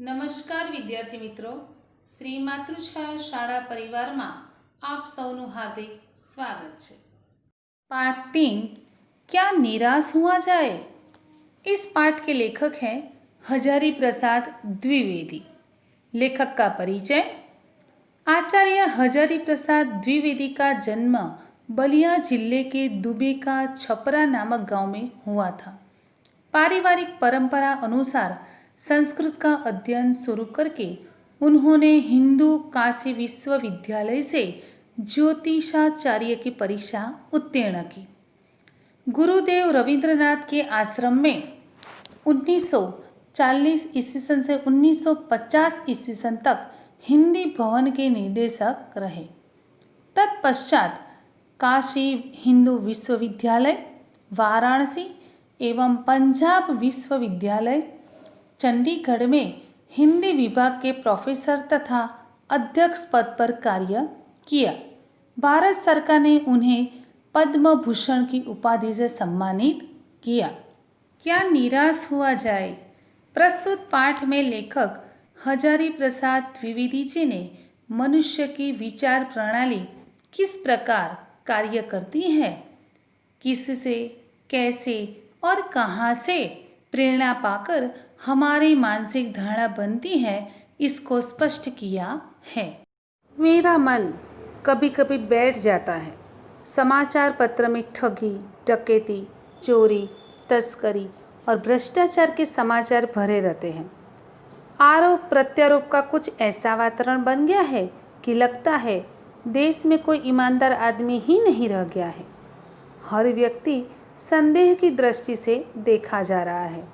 નમસ્કાર વિદ્યાર્થી મિત્રો, શ્રી માતૃછાયા શાળા परिवाરમાં आप સૌનું हार्दिक स्वागत है। पाठ 3, क्या निराश हुआ जाए। इस पाठ के लेखक हैं हजारी प्रसाद द्विवेदी। लेखक का परिचय। आचार्य हजारी प्रसाद द्विवेदी का जन्म बलिया जिले के दुबे का छपरा नामक गांव में हुआ था। पारिवारिक परंपरा अनुसार संस्कृत का अध्ययन शुरू करके उन्होंने हिंदू काशी विश्वविद्यालय से ज्योतिषाचार्य की परीक्षा उत्तीर्ण की। गुरुदेव रविंद्रनाथ के आश्रम में 1940 ईस्वी सन से 1950 ईस्वी सन तक हिंदी भवन के निर्देशक रहे। तत्पश्चात काशी हिंदू विश्वविद्यालय, वाराणसी एवं पंजाब विश्वविद्यालय, चंडीगढ़ में हिंदी विभाग के प्रोफेसर तथा अध्यक्ष पद पर कार्य किया। भारत सरकार ने उन्हें पद्म भूषण की उपाधि से सम्मानित किया। क्या निराश हुआ जाए। प्रस्तुत पाठ में लेखक हजारी प्रसाद द्विवेदी जी ने मनुष्य की विचार प्रणाली किस प्रकार कार्य करती है, किससे, कैसे और कहाँ से प्रेरणा पाकर हमारी मानसिक धारणा बनती है, इसको स्पष्ट किया है। मेरा मन कभी कभी बैठ जाता है। समाचार पत्र में ठगी, डकैती, चोरी, तस्करी और भ्रष्टाचार के समाचार भरे रहते हैं। आरोप प्रत्यारोप का कुछ ऐसा वातावरण बन गया है कि लगता है देश में कोई ईमानदार आदमी ही नहीं रह गया है। हर व्यक्ति संदेह की दृष्टि से देखा जा रहा है।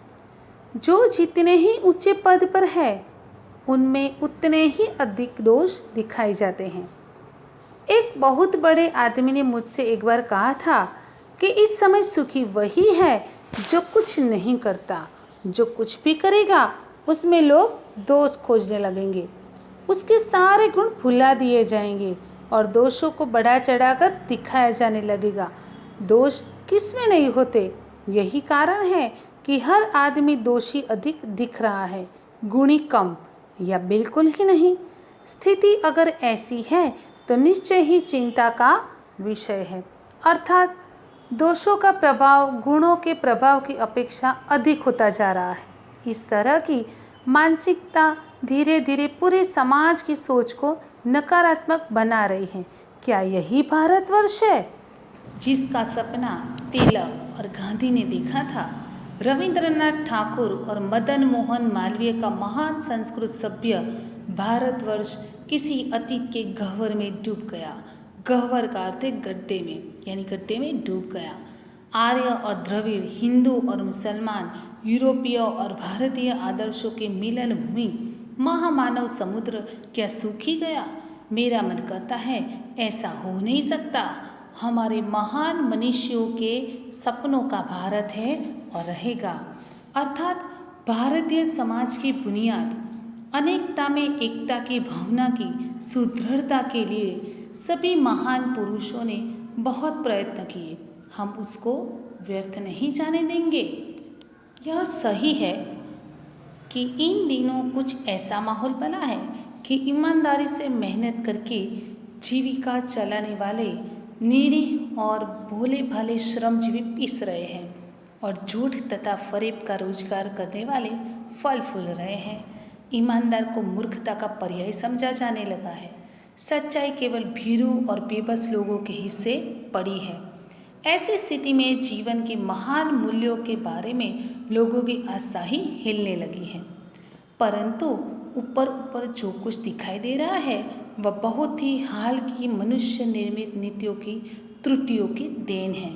जो जितने ही ऊंचे पद पर है उनमें उतने ही अधिक दोष दिखाए जाते हैं। एक बहुत बड़े आदमी ने मुझसे एक बार कहा था कि इस समय सुखी वही है जो कुछ नहीं करता। जो कुछ भी करेगा उसमें लोग दोष खोजने लगेंगे, उसके सारे गुण भुला दिए जाएंगे और दोषों को बढ़ा चढ़ाकर दिखाया जाने लगेगा। दोष किसमें नहीं होते। यही कारण है कि हर आदमी दोषी अधिक दिख रहा है, गुणी कम या बिल्कुल ही नहीं। स्थिति अगर ऐसी है तो निश्चय ही चिंता का विषय है। अर्थात दोषों का प्रभाव गुणों के प्रभाव की अपेक्षा अधिक होता जा रहा है। इस तरह की मानसिकता धीरे धीरे पूरे समाज की सोच को नकारात्मक बना रही है। क्या यही भारतवर्ष है जिसका सपना तिलक और गांधी ने देखा था? रविंद्रनाथ ठाकुर और मदन मोहन मालवीय का महान संस्कृत सभ्य भारतवर्ष किसी अतीत के गह्वर में डूब गया। गह्वर का अर्थ है गड्ढे में, यानी गड्ढे में डूब गया। आर्य और द्रविड़, हिंदू और मुसलमान, यूरोपीय और भारतीय आदर्शों के मिलन भूमि महामानव समुद्र क्या सूख ही गया? मेरा मन कहता है ऐसा हो नहीं सकता। हमारे महान मनुष्यों के सपनों का भारत है और रहेगा। अर्थात भारतीय समाज की बुनियाद अनेकता में एकता की भावना की सुदृढ़ता के लिए सभी महान पुरुषों ने बहुत प्रयत्न किए। हम उसको व्यर्थ नहीं जाने देंगे। यह सही है कि इन दिनों कुछ ऐसा माहौल बना है कि ईमानदारी से मेहनत करके जीविका चलाने वाले निरीह और भोले भाले श्रमजीवी पिस रहे हैं और झूठ तथा फरेब का रोजगार करने वाले फल फूल रहे हैं। ईमानदार को मूर्खता का पर्याय समझा जाने लगा है। सच्चाई केवल भीरू और बेबस लोगों के हिस्से पड़ी है। ऐसी स्थिति में जीवन के महान मूल्यों के बारे में लोगों की आस्था ही हिलने लगी है। परंतु ऊपर ऊपर जो कुछ दिखाई दे रहा है वह बहुत ही हाल की मनुष्य निर्मित नीतियों की त्रुटियों की देन है।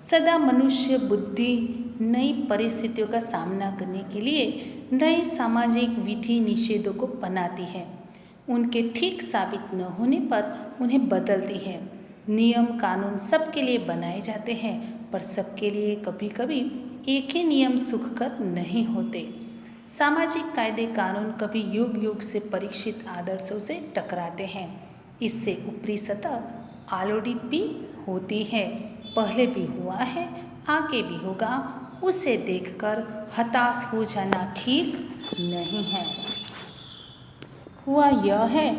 सदा मनुष्य बुद्धि नई परिस्थितियों का सामना करने के लिए नए सामाजिक विधि निषेधों को बनाती है। उनके ठीक साबित न होने पर उन्हें बदलती है। नियम कानून सबके लिए बनाए जाते हैं, पर सबके लिए कभी कभी एक ही नियम सुखकर नहीं होते। सामाजिक कायदे कानून कभी युग युग से परीक्षित आदर्शों से टकराते हैं। इससे ऊपरी सतह आलोड़ित भी होती है। पहले भी हुआ है, आगे भी होगा। उसे देखकर हताश हो जाना ठीक नहीं है। हुआ यह है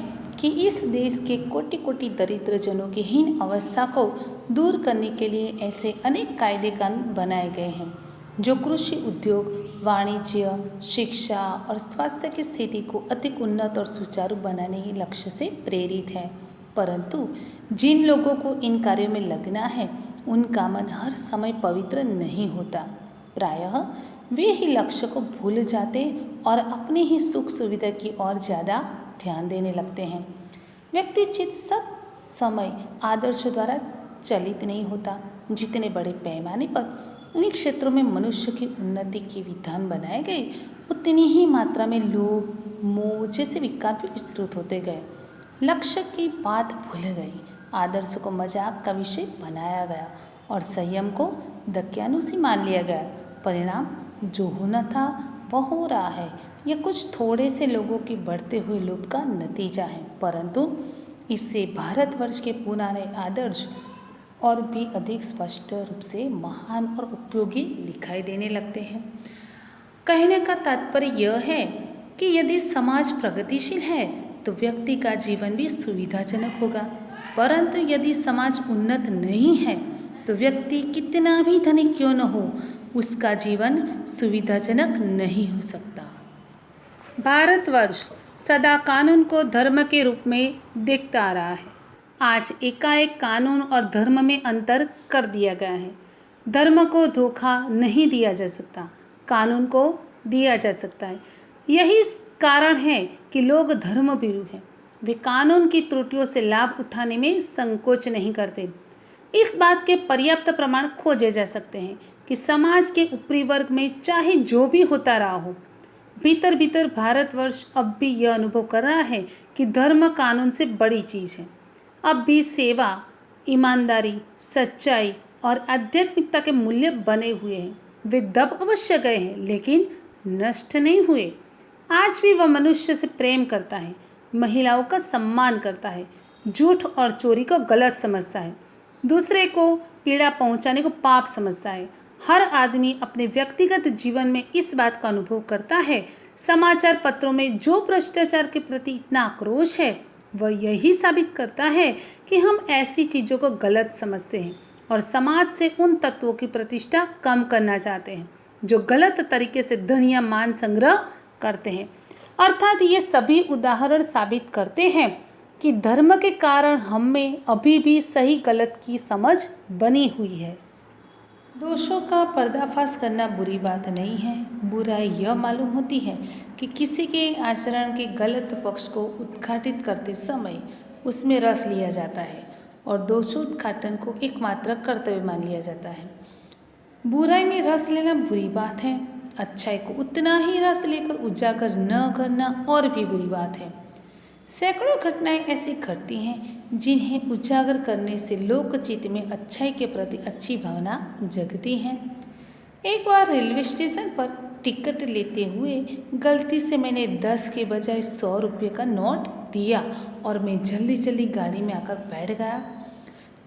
कि इस देश के कोटि कोटि दरिद्रजनों की हीन अवस्था को दूर करने के लिए ऐसे अनेक कायदे कानून बनाए गए हैं जो कृषि उद्योग, वाणिज्य, शिक्षा और स्वास्थ्य की स्थिति को अधिक उन्नत और सुचारू बनाने के लक्ष्य से प्रेरित है। परंतु जिन लोगों को इन कार्यों में लगना है उनका मन हर समय पवित्र नहीं होता। प्रायः वे ही लक्ष्य को भूल जाते और अपने ही सुख सुविधा की ओर ज़्यादा ध्यान देने लगते हैं। व्यक्ति चित्त सब समय आदर्श द्वारा चलित नहीं होता। जितने बड़े पैमाने पर उन्हीं क्षेत्रों में मनुष्य की उन्नति के विधान बनाए गए, उतनी ही मात्रा में लोभ, मोह जैसे विकार भी विस्तृत होते गए। लक्ष्य की बात भूल गई, आदर्श को मजाक का विषय बनाया गया और संयम को दक्यानुसी मान लिया गया। परिणाम जो होना था वह हो रहा है। यह कुछ थोड़े से लोगों की बढ़ते हुए लोभ का नतीजा है, परंतु इससे भारतवर्ष के पुराने आदर्श और भी अधिक स्पष्ट रूप से महान और उपयोगी दिखाई देने लगते हैं। कहने का तात्पर्य यह है कि यदि समाज प्रगतिशील है तो व्यक्ति का जीवन भी सुविधाजनक होगा, परंतु यदि समाज उन्नत नहीं है तो व्यक्ति कितना भी धनी क्यों न हो, उसका जीवन सुविधाजनक नहीं हो सकता। भारतवर्ष सदा कानून को धर्म के रूप में देखता आ रहा है। आज एकाएक कानून और धर्म में अंतर कर दिया गया है। धर्म को धोखा नहीं दिया जा सकता, कानून को दिया जा सकता है। यही कारण है कि लोग धर्मभीरु हैं। वे कानून की त्रुटियों से लाभ उठाने में संकोच नहीं करते। इस बात के पर्याप्त प्रमाण खोजे जा सकते हैं कि समाज के ऊपरी वर्ग में चाहे जो भी होता रहा हो, भीतर भीतर भारतवर्ष अब भी यह अनुभव कर रहा है कि धर्म कानून से बड़ी चीज़ है। अब भी सेवा, ईमानदारी, सच्चाई और आध्यात्मिकता के मूल्य बने हुए हैं। वे दब अवश्य गए हैं लेकिन नष्ट नहीं हुए। आज भी वह मनुष्य से प्रेम करता है, महिलाओं का सम्मान करता है, झूठ और चोरी को गलत समझता है, दूसरे को पीड़ा पहुंचाने को पाप समझता है। हर आदमी अपने व्यक्तिगत जीवन में इस बात का अनुभव करता है। समाचार पत्रों में जो भ्रष्टाचार के प्रति इतना आक्रोश है वह यही साबित करता है कि हम ऐसी चीज़ों को गलत समझते हैं और समाज से उन तत्वों की प्रतिष्ठा कम करना चाहते हैं जो गलत तरीके से धन या मान संग्रह करते हैं। अर्थात ये सभी उदाहरण साबित करते हैं कि धर्म के कारण हम में अभी भी सही गलत की समझ बनी हुई है। दोषों का पर्दाफाश करना बुरी बात नहीं है। बुराई यह मालूम होती है कि किसी के आचरण के गलत पक्ष को उद्घाटित करते समय उसमें रस लिया जाता है और दोषोद्घाटन को एकमात्र कर्तव्य मान लिया जाता है। बुराई में रस लेना बुरी बात है। अच्छाई को उतना ही रस लेकर उजागर न करना और भी बुरी बात है। सैकड़ों घटनाएं ऐसी घटती हैं जिन्हें उजागर करने से लोकचित्त में अच्छाई के प्रति अच्छी भावना जगती है। एक बार रेलवे स्टेशन पर टिकट लेते हुए गलती से मैंने 10 के बजाय 100 रुपये का नोट दिया और मैं जल्दी जल्दी गाड़ी में आकर बैठ गया।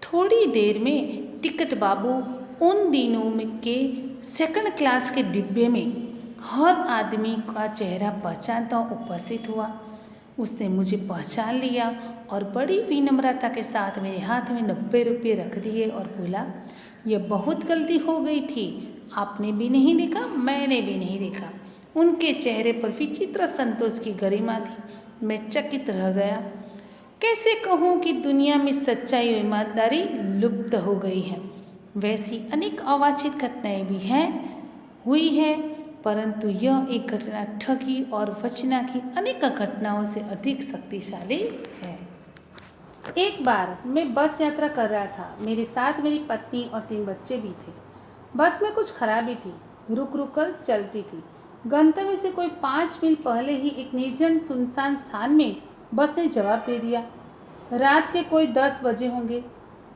थोड़ी देर में टिकट बाबू उन दिनों में के सेकंड क्लास के डिब्बे में हर आदमी का चेहरा पहचानता उपस्थित हुआ। उसने मुझे पहचान लिया और बड़ी विनम्रता के साथ मेरे हाथ में 90 रुपये रख दिए और बोला, यह बहुत गलती हो गई थी, आपने भी नहीं देखा, मैंने भी नहीं देखा। उनके चेहरे पर विचित्र संतोष की गरिमा थी। मैं चकित रह गया। कैसे कहूँ कि दुनिया में सच्चाई और ईमानदारी लुप्त हो गई है। वैसी अनेक अवांछित घटनाएं भी हुई है, परंतु यह एक घटना ठगी और वंचना की अनेक घटनाओं से अधिक शक्तिशाली है। एक बार मैं बस यात्रा कर रहा था। मेरे साथ मेरी पत्नी और 3 बच्चे भी थे। बस में कुछ खराबी थी, रुक रुक कर चलती थी। गंतव्य से कोई 5 मील पहले ही एक निर्जन सुनसान स्थान में बस ने जवाब दे दिया। रात के कोई 10 बजे होंगे।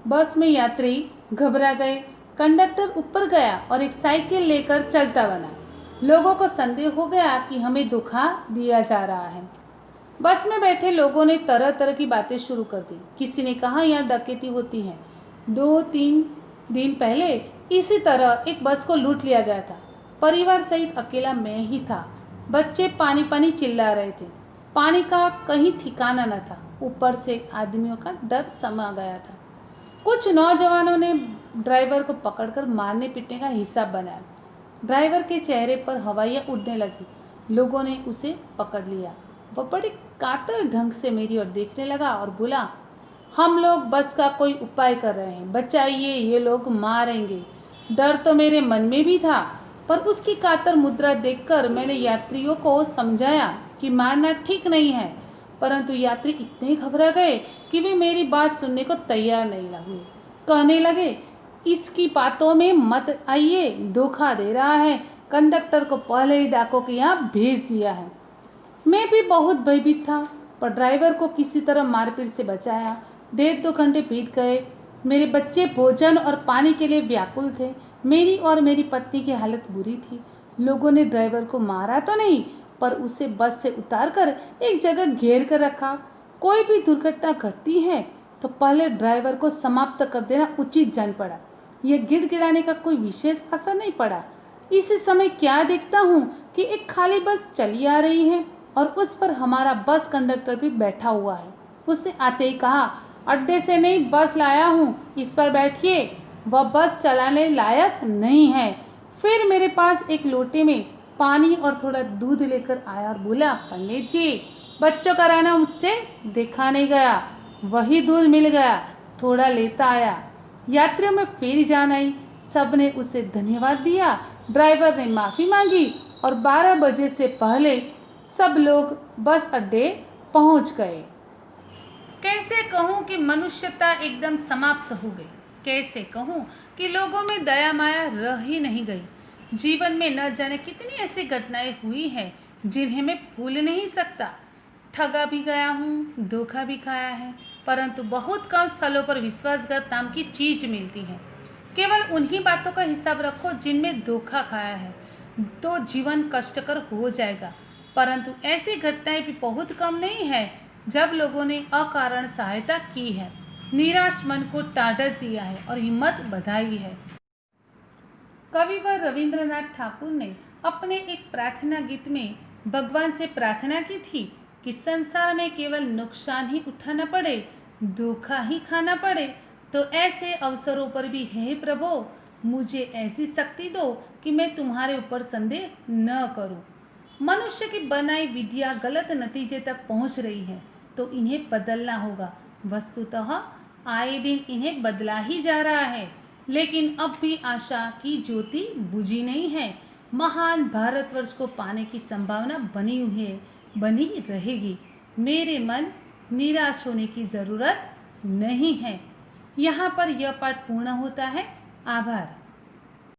बस में यात्री घबरा गए। कंडक्टर ऊपर गया और एक साइकिल लेकर चलता बना। लोगों को संदेह हो गया कि हमें धोखा दिया जा रहा है। बस में बैठे लोगों ने तरह तरह की बातें शुरू कर दी। किसी ने कहा यहाँ डकैती होती है। 2-3 दिन पहले इसी तरह एक बस को लूट लिया गया था। परिवार सहित अकेला मैं ही था। बच्चे पानी पानी चिल्ला रहे थे। पानी का कहीं ठिकाना न था। ऊपर से आदमियों का डर समा गया था। कुछ नौजवानों ने ड्राइवर को पकड़कर मारने पीटने का हिसाब बनाया। ड्राइवर के चेहरे पर हवाइयाँ उड़ने लगी। लोगों ने उसे पकड़ लिया। वह बड़े कातर ढंग से मेरी ओर देखने लगा और बोला, हम लोग बस का कोई उपाय कर रहे हैं, बचाइए, ये लोग मारेंगे। डर तो मेरे मन में भी था, पर उसकी कातर मुद्रा देखकर मैंने यात्रियों को समझाया कि मारना ठीक नहीं है। परंतु यात्री इतने घबरा गए कि वे मेरी बात सुनने को तैयार नहीं लगे। कहने लगे, इसकी बातों में मत आइए, धोखा दे रहा है, कंडक्टर को पहले ही डाकों के यहाँ भेज दिया है। मैं भी बहुत भयभीत था, पर ड्राइवर को किसी तरह मारपीट से बचाया। 1.5 घंटे बीत गए। मेरे बच्चे भोजन और पानी के लिए व्याकुल थे। मेरी और मेरी पत्नी की हालत बुरी थी। लोगों ने ड्राइवर को मारा तो नहीं, पर उसे बस से उतारकर एक जगह घेर कर रखा। कोई भी दुर्घटना घटती है तो पहले ड्राइवर को समाप्त कर देना उचित जान पड़ा। यह गिड़गिड़ाने का कोई विशेष असर नहीं पड़ा। इस समय क्या देखता हूँ कि एक खाली बस चली आ रही है और उस पर हमारा बस कंडक्टर भी बैठा हुआ है। उसने आते ही कहा, अड्डे से नहीं बस लाया हूँ, इस पर बैठिए। वह बस चलाने लायक नहीं है। फिर मेरे पास एक लोटे में पानी और थोड़ा दूध लेकर आया और बोला, पंडित जी, बच्चों का रहना मुझसे देखा नहीं गया, वही दूध मिल गया, थोड़ा लेता आया। यात्रियों में फिर जान आई। सबने उसे धन्यवाद दिया। ड्राइवर ने माफ़ी मांगी और 12 बजे से पहले सब लोग बस अड्डे पहुंच गए। कैसे कहूँ कि मनुष्यता एकदम समाप्त हो गई। कैसे कहूँ कि लोगों में दया माया रह ही नहीं गई। जीवन में न जाने कितनी ऐसी घटनाएं हुई हैं जिन्हें मैं भूल नहीं सकता। ठगा भी गया हूँ, धोखा भी खाया है, परंतु बहुत कम स्थलों पर विश्वासघात नाम की चीज मिलती है। केवल उन्हीं बातों का हिसाब रखो जिनमें धोखा खाया है, तो जीवन कष्टकर हो जाएगा। परंतु ऐसी घटनाएं भी बहुत कम नहीं है जब लोगों ने अकारण सहायता की है, निराश मन को टाढ़स दिया है और हिम्मत बधाई है। कविवर रविंद्रनाथ ठाकुर ने अपने एक प्रार्थना गीत में भगवान से प्रार्थना की थी कि संसार में केवल नुकसान ही उठाना पड़े, धोखा ही खाना पड़े, तो ऐसे अवसरों पर भी हे प्रभु, मुझे ऐसी शक्ति दो कि मैं तुम्हारे ऊपर संदेह न करूं। मनुष्य की बनाई विधियां गलत नतीजे तक पहुंच रही है, तो इन्हें बदलना होगा। वस्तुतः आए दिन इन्हें बदला ही जा रहा है, लेकिन अब भी आशा की ज्योति बुझी नहीं है। महान भारतवर्ष को पाने की संभावना बनी हुई है, बनी रहेगी। मेरे मन, निराश होने की ज़रूरत नहीं है। यहाँ पर यह पाठ पूर्ण होता है। आभार।